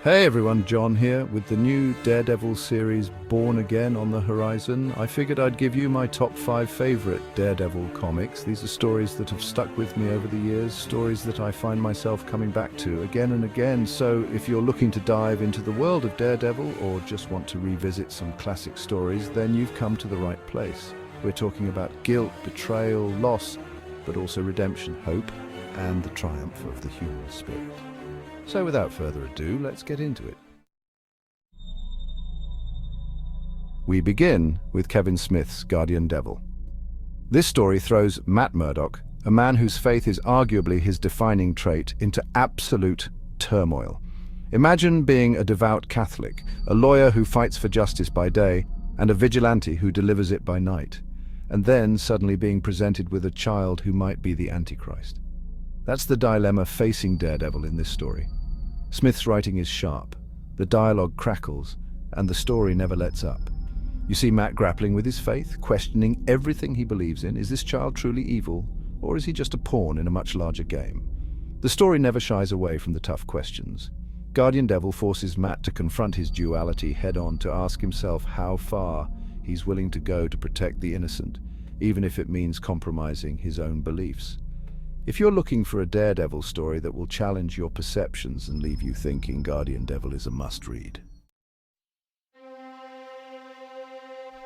Hey everyone, John here. With the new Daredevil series Born Again on the horizon, I figured I'd give you my top 5 favorite Daredevil comics. These are stories that have stuck with me over the years, stories that I find myself coming back to again and again. So if you're looking to dive into the world of Daredevil or just want to revisit some classic stories, then you've come to the right place. We're talking about guilt, betrayal, loss, but also redemption, hope, and the triumph of the human spirit. So without further ado, let's get into it. We begin with Kevin Smith's Guardian Devil. This story throws Matt Murdock, a man whose faith is arguably his defining trait, into absolute turmoil. Imagine being a devout Catholic, a lawyer who fights for justice by day, and a vigilante who delivers it by night, and then suddenly being presented with a child who might be the Antichrist. That's the dilemma facing Daredevil in this story. Smith's writing is sharp, the dialogue crackles, and the story never lets up. You see Matt grappling with his faith, questioning everything he believes in. Is this child truly evil, or is he just a pawn in a much larger game? The story never shies away from the tough questions. Guardian Devil forces Matt to confront his duality head-on, to ask himself how far he's willing to go to protect the innocent, even if it means compromising his own beliefs. If you're looking for a Daredevil story that will challenge your perceptions and leave you thinking, Guardian Devil is a must-read.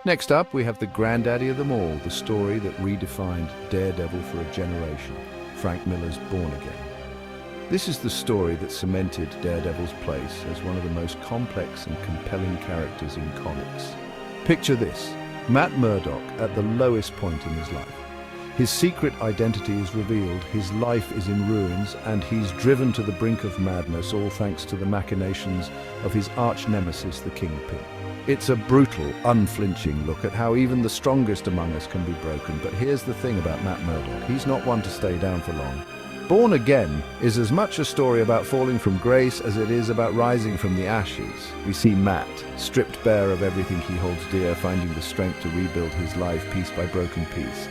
Next up, we have the granddaddy of them all, the story that redefined Daredevil for a generation, Frank Miller's Born Again. This is the story that cemented Daredevil's place as one of the most complex and compelling characters in comics. Picture this: Matt Murdock at the lowest point in his life. His secret identity is revealed, his life is in ruins, and he's driven to the brink of madness, all thanks to the machinations of his arch-nemesis, the Kingpin. It's a brutal, unflinching look at how even the strongest among us can be broken. But here's the thing about Matt Murdock: he's not one to stay down for long. Born Again is as much a story about falling from grace as it is about rising from the ashes. We see Matt, stripped bare of everything he holds dear, finding the strength to rebuild his life piece by broken piece.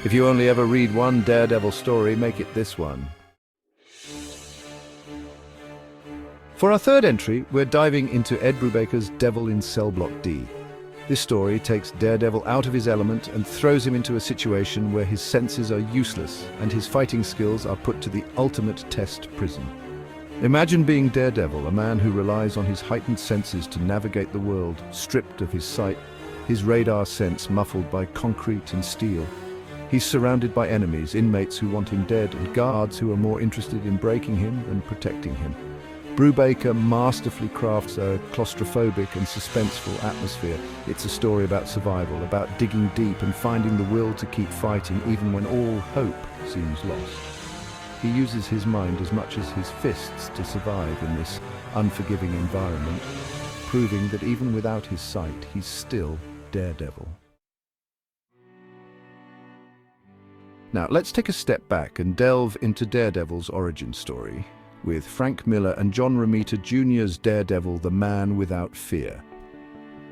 If you only ever read one Daredevil story, make it this one. For our third entry, we're diving into Ed Brubaker's Devil in Cell Block D. This story takes Daredevil out of his element and throws him into a situation where his senses are useless and his fighting skills are put to the ultimate test prison. Imagine being Daredevil, a man who relies on his heightened senses to navigate the world, stripped of his sight, his radar sense muffled by concrete and steel. He's surrounded by enemies, inmates who want him dead, and guards who are more interested in breaking him than protecting him. Brubaker masterfully crafts a claustrophobic and suspenseful atmosphere. It's a story about survival, about digging deep and finding the will to keep fighting even when all hope seems lost. He uses his mind as much as his fists to survive in this unforgiving environment, proving that even without his sight, he's still Daredevil. Now, let's take a step back and delve into Daredevil's origin story with Frank Miller and John Romita Jr.'s Daredevil, the Man Without Fear.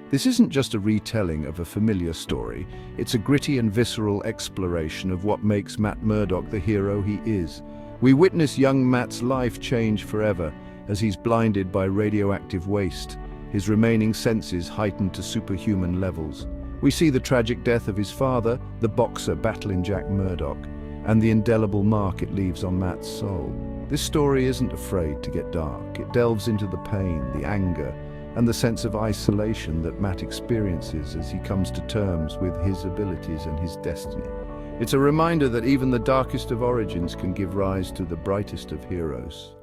This isn't just a retelling of a familiar story, it's a gritty and visceral exploration of what makes Matt Murdock the hero he is. We witness young Matt's life change forever as he's blinded by radioactive waste, his remaining senses heightened to superhuman levels. We see the tragic death of his father, the boxer battling Jack Murdock, and the indelible mark it leaves on Matt's soul. This story isn't afraid to get dark. It delves into the pain, the anger, and the sense of isolation that Matt experiences as he comes to terms with his abilities and his destiny. It's a reminder that even the darkest of origins can give rise to the brightest of heroes.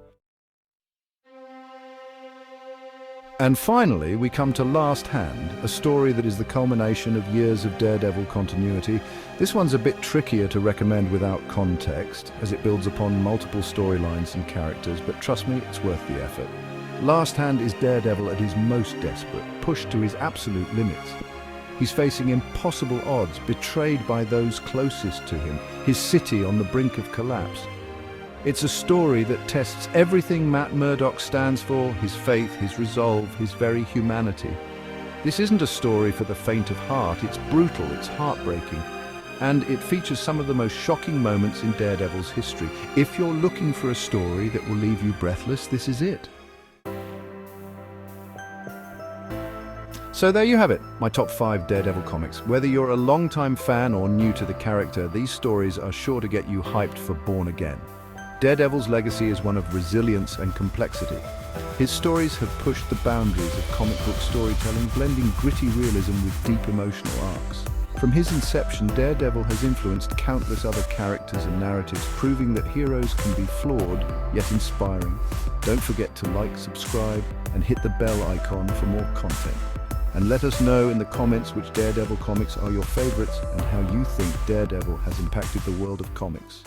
And finally, we come to Last Hand, a story that is the culmination of years of Daredevil continuity. This one's a bit trickier to recommend without context, as it builds upon multiple storylines and characters, but trust me, it's worth the effort. Last Hand is Daredevil at his most desperate, pushed to his absolute limits. He's facing impossible odds, betrayed by those closest to him, his city on the brink of collapse. It's a story that tests everything Matt Murdock stands for: his faith, his resolve, his very humanity. This isn't a story for the faint of heart. It's brutal, it's heartbreaking, and it features some of the most shocking moments in Daredevil's history. If you're looking for a story that will leave you breathless, this is it. So there you have it, my top 5 Daredevil comics. Whether you're a longtime fan or new to the character, these stories are sure to get you hyped for Born Again. Daredevil's legacy is one of resilience and complexity. His stories have pushed the boundaries of comic book storytelling, blending gritty realism with deep emotional arcs. From his inception, Daredevil has influenced countless other characters and narratives, proving that heroes can be flawed, yet inspiring. Don't forget to like, subscribe, and hit the bell icon for more content. And let us know in the comments which Daredevil comics are your favorites and how you think Daredevil has impacted the world of comics.